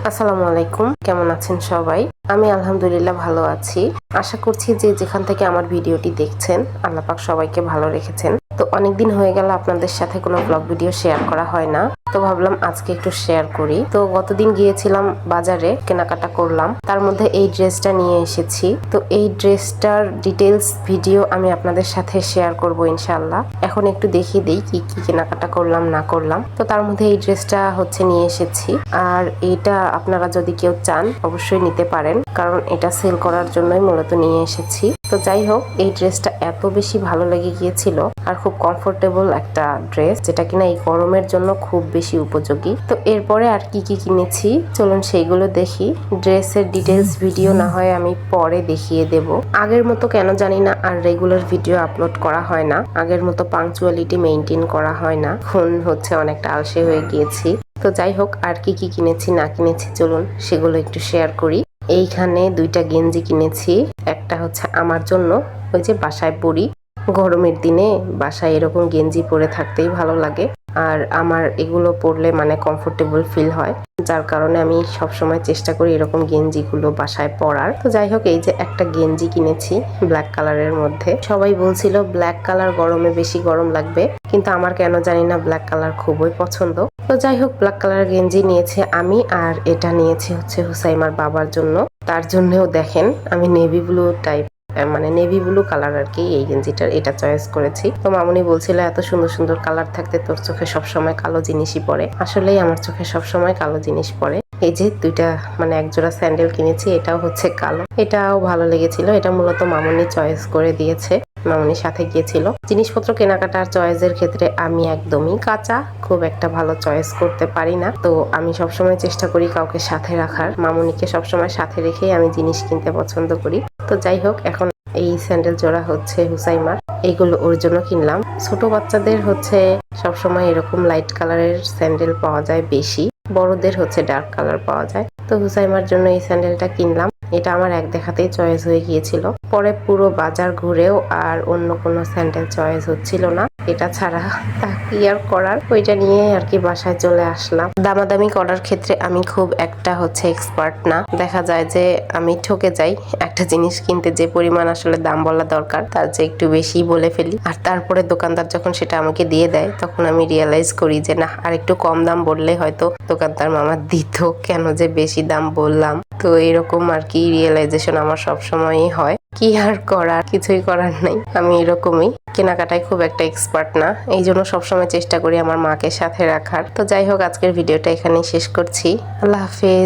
আসসালামু আলাইকুম, কেমন আছেন সবাই? আমি আলহামদুলিল্লাহ ভালো আছি। আশা করছি যে যেখান থেকে আমার ভিডিওটি দেখছেন আল্লাহ পাক সবাইকে ভালো রেখেছেন। তো অনেকদিন হয়ে গেল আপনাদের সাথে কোনো ব্লগ ভিডিও শেয়ার করা হয় না, তো ভাবলাম আজকে একটু শেয়ার করি। তো গতদিন গিয়েছিলাম বাজারে, কেনাকাটা করলাম, তার মধ্যে এই ড্রেসটা নিয়ে এসেছি। তো এই ড্রেসটার ডিটেলস ভিডিও আমি আপনাদের সাথে শেয়ার করব ইনশাআল্লাহ। এখন একটু দেখিয়ে দেই কি কি কেনাকাটা করলাম না করলাম। তো তার মধ্যে এই ড্রেসটা নিয়ে এসেছি, আর এটা আপনারা যদি কেউ চান অবশ্যই নিতে পারেন, কারণ এটা সেল করার জন্যই মূলত নিয়ে এসেছি। তো যাই হোক, এই ড্রেসটা এত বেশি ভালো লেগে গিয়েছিল, আর খুব কমফোর্টেবল একটা ড্রেস, যেটা কিনা এই গরমের জন্য খুব বেশি উপযোগী। তো এরপরে আর কি কি কিনেছি চলুন সেইগুলো দেখি। ড্রেসের ডিটেলস ভিডিও না হয় আমি পরে দেখিয়ে দেব। আগের মতো কেন জানি না আর রেগুলার ভিডিও আপলোড করা হয় না, আগের মতো পাংচুয়ালিটি মেইনটেইন করা হয় না, এখন অনেকটা আলসে হয়ে গিয়েছি। তো যাই হোক, আর কি কি কিনেছি না কিনেছি চলুন সেগুলো একটু শেয়ার করি। এইখানে দুইটা গেঞ্জি কিনেছি, একটা আমার জন্য, ওই যে বাসায় পরি, গরমের দিনে বাসায় এরকম গেঞ্জি পরে থাকতেই ভালো লাগে, আর আমার এগুলো পরলে কমফোর্টেবল ফিল হয়, যার কারণে আমি সবসময় চেষ্টা করি এরকম গেঞ্জিগুলো বাসায় পরার। তো যাই হোক, এই যে একটা গেঞ্জি কিনেছি ব্ল্যাক কালারের মধ্যে। সবাই বলছিল ব্ল্যাক কালার গরমে বেশি গরম লাগবে, কিন্তু আমার কেন জানি না ব্ল্যাক কালার খুবই পছন্দ। তো যাই হোক, ব্ল্যাক কালার গেঞ্জি নিয়েছি আমি, আর এটা নিয়েছি হুসাইমার বাবার জন্য। তার জন্যও দেখেন আমি navy blue type, navy blue colour আর কি, এই গেঞ্জিটার এটা চয়েস করেছি। তো মামুনি বলছিল এত সুন্দর সুন্দর কালার থাকতে তোর চোখে সবসময় কালো জিনিসই পড়ে। আসলেই আমার চোখে সবসময় কালো জিনিস পড়ে। এই যে দুইটা এক জোড়া স্যান্ডেল কিনেছি, এটাও কালো, এটাও ভালো লেগেছিল। এটা মূলত মামুনি চয়েস করে দিয়েছে, মামুনির সাথে গিয়েছিল। জিনিসপত্র কেনাকাটার চয়েসের ক্ষেত্রে আমি একদমই কাঁচা, খুব একটা ভালো চয়েস করতে পারি না। তো আমি সবসময় চেষ্টা করি কাউকে সাথে রাখার, মামুনিকে সবসময় সাথে রেখেই আমি জিনিস কিনতে পছন্দ করি। তো যাই হোক, এখন এই স্যান্ডেল জোড়া হুসাইমার, এইগুলো ওর জন্য কিনলাম। ছোট বাচ্চাদের সবসময় এরকম লাইট কালারের স্যান্ডেল পাওয়া যায় বেশি, বড়দের ডার্ক কালার পাওয়া যায়। তো হুসাইমার জন্য এই স্যান্ডেলটা কিনলাম। এটা আমার এক দেখাতেই চয়েস হয়ে গিয়েছিল, পরে পুরো বাজার ঘুরেও আর অন্য কোনো স্যান্ডেল চয়েস হচ্ছিল না, এটা ছাড়া। তা কি আর করার, ওইটা নিয়ে আর কি বাসায় চলে আসলাম। দামাদামি করার ক্ষেত্রে আমি খুব একটা এক্সপার্ট না, দেখা যায় যে আমি ঠকে যাই। একটা জিনিস কিনতে যে পরিমাণ আসলে দাম বলা দরকার তার চেয়ে একটু বেশি বলে ফেলি, আর তারপরে দোকানদার যখন সেটা আমাকে দিয়ে দেয় তখন আমি রিয়েলাইজ করি যে না, আর একটু কম দাম বললে হয়তো দোকানদার মামা দিত, কেন যে বেশি দাম বললাম। তো এরকম আর কি রিয়েলাইজেশন আমার সবসময়ই হয়। কি আর করার, কিছুই করার নাই, আমি এরকমই। কেনাকাটায় খুব একটা এক্সপার্ট না, এই জন্য সবসময় চেষ্টা করি আমার মাকে সাথে রাখার। তো যাই হোক, আজকের ভিডিওটা এখানেই শেষ করছি। আল্লাহ হাফেজ।